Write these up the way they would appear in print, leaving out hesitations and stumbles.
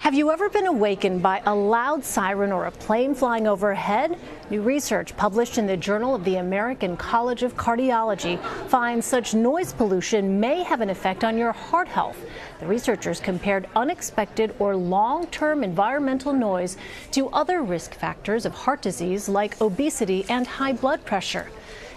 Have you ever been awakened by a loud siren or a plane flying overhead? New research published in the Journal of the American College of Cardiology finds such noise pollution may have an effect on your heart health. The researchers compared unexpected or long-term environmental noise to other risk factors of heart disease like obesity and high blood pressure.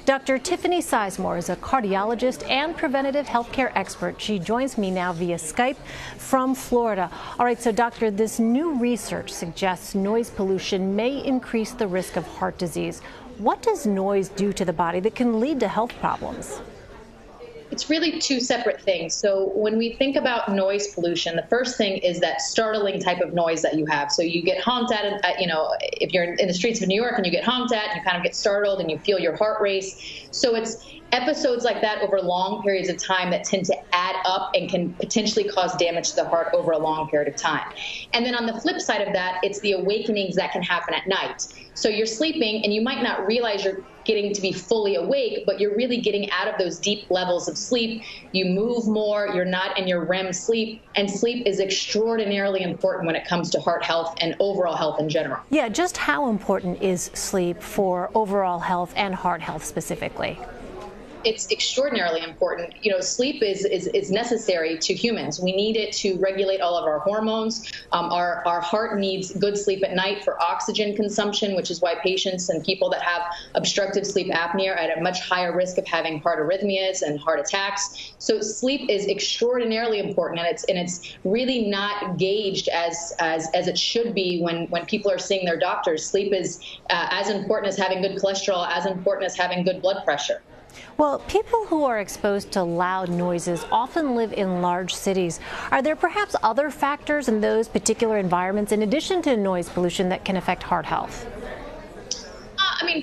Dr. Tiffany Sizemore is a cardiologist and preventative healthcare expert. She joins me now via Skype from Florida. All right, so doctor, this new research suggests noise pollution may increase the risk of heart disease. What does noise do to the body that can lead to health problems? It's really two separate things. So when we think about noise pollution, the first thing is that startling type of noise that you have. So you get honked at, if you're in the streets of New York and you get honked at, you kind of get startled and you feel your heart race. So it's episodes like that over long periods of time that tend to add up and can potentially cause damage to the heart over a long period of time. And then on the flip side of that, it's the awakenings that can happen at night. So you're sleeping and you might not realize you're getting to be fully awake, but you're really getting out of those deep levels of sleep. You move more, you're not in your REM sleep, and sleep is extraordinarily important when it comes to heart health and overall health in general. Yeah, just how important is sleep for overall health and heart health specifically? It's extraordinarily important. Sleep is necessary to humans. We need it to regulate all of our hormones. Our heart needs good sleep at night for oxygen consumption, which is why patients and people that have obstructive sleep apnea are at a much higher risk of having heart arrhythmias and heart attacks. So sleep is extraordinarily important, and it's really not gauged as it should be when people are seeing their doctors. Sleep is as important as having good cholesterol, as important as having good blood pressure. Well, people who are exposed to loud noises often live in large cities. Are there perhaps other factors in those particular environments, in addition to noise pollution, that can affect heart health?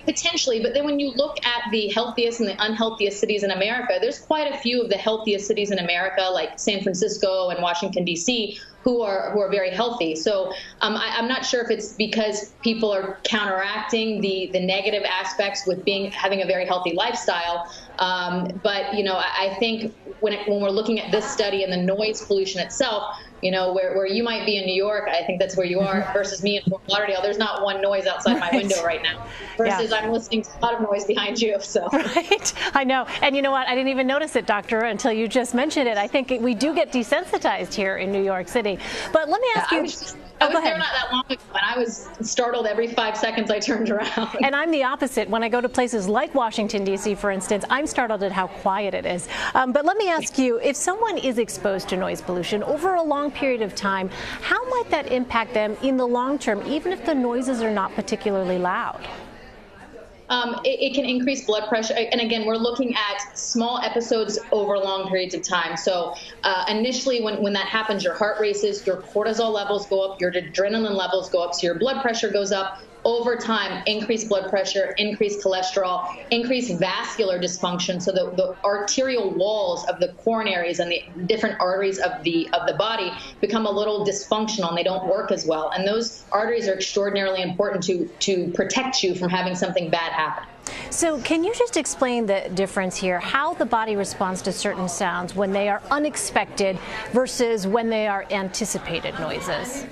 Potentially, but then when you look at the healthiest and the unhealthiest cities in America, there's quite a few of the healthiest cities in America, like San Francisco and Washington, D.C., who are very healthy. So I'm not sure if it's because people are counteracting the negative aspects with having a very healthy lifestyle. But I think when we're looking at this study and the noise pollution itself, where you might be in New York, I think that's where you are, versus me in Fort Lauderdale, there's not one noise outside my window right now. Versus I'm listening to a lot of noise behind you. So. Right, I know. And you know what? I didn't even notice it, doctor, until you just mentioned it. I think we do get desensitized here in New York City. But let me ask you. I was there not that long ago, and I was startled every 5 seconds I turned around. And I'm the opposite. When I go to places like Washington, D.C., for instance, I'm startled at how quiet it is. But let me ask you, if someone is exposed to noise pollution over a long period of time, how might that impact them in the long term, even if the noises are not particularly loud? It can increase blood pressure. And again, we're looking at small episodes over long periods of time. So initially, when that happens, your heart races, your cortisol levels go up, your adrenaline levels go up, so your blood pressure goes up. Over time, increased blood pressure, increased cholesterol, increased vascular dysfunction. So the arterial walls of the coronaries and the different arteries of the body become a little dysfunctional, and they don't work as well. And those arteries are extraordinarily important to protect you from having something bad happen. So can you just explain the difference here, how the body responds to certain sounds when they are unexpected versus when they are anticipated noises?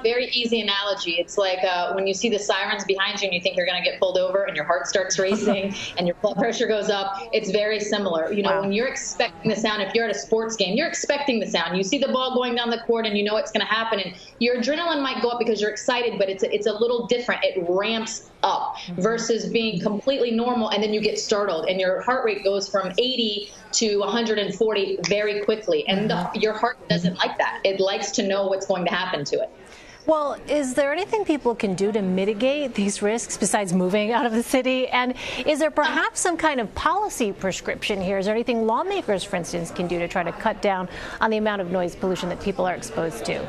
Very easy analogy. It's like when you see the sirens behind you and you think you're going to get pulled over and your heart starts racing and your blood pressure goes up. It's very similar. Wow. When you're expecting the sound, if you're at a sports game, you're expecting the sound. You see the ball going down the court and you know it's going to happen. And your adrenaline might go up because you're excited, but it's a little different. It ramps up versus being completely normal, and then you get startled and your heart rate goes from 80 to 140 very quickly. And your heart doesn't like that. It likes to know what's going to happen to it. Well, is there anything people can do to mitigate these risks besides moving out of the city? And is there perhaps some kind of policy prescription here? Is there anything lawmakers, for instance, can do to try to cut down on the amount of noise pollution that people are exposed to?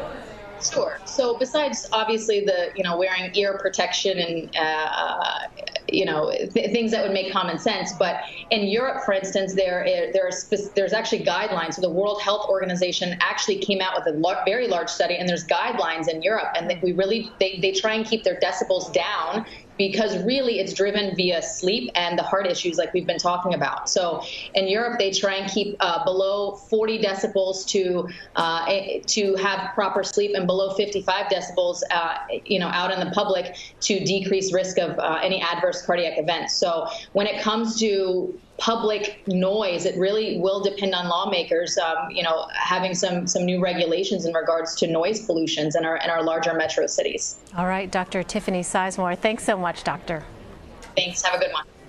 Sure. So besides obviously the wearing ear protection and things that would make common sense, but in Europe, for instance, there's actually guidelines. So the World Health Organization actually came out with a very large study, and there's guidelines in Europe, and they try and keep their decibels down because really it's driven via sleep and the heart issues like we've been talking about. So in Europe, they try and keep below 40 decibels to have proper sleep, and below 55 decibels, out in the public to decrease risk of any adverse cardiac events. So when it comes to public noise, it really will depend on lawmakers, having some new regulations in regards to noise pollutions in our larger metro cities. All right, Dr. Tiffany Sizemore, thanks so much, doctor. Thanks. Have a good one.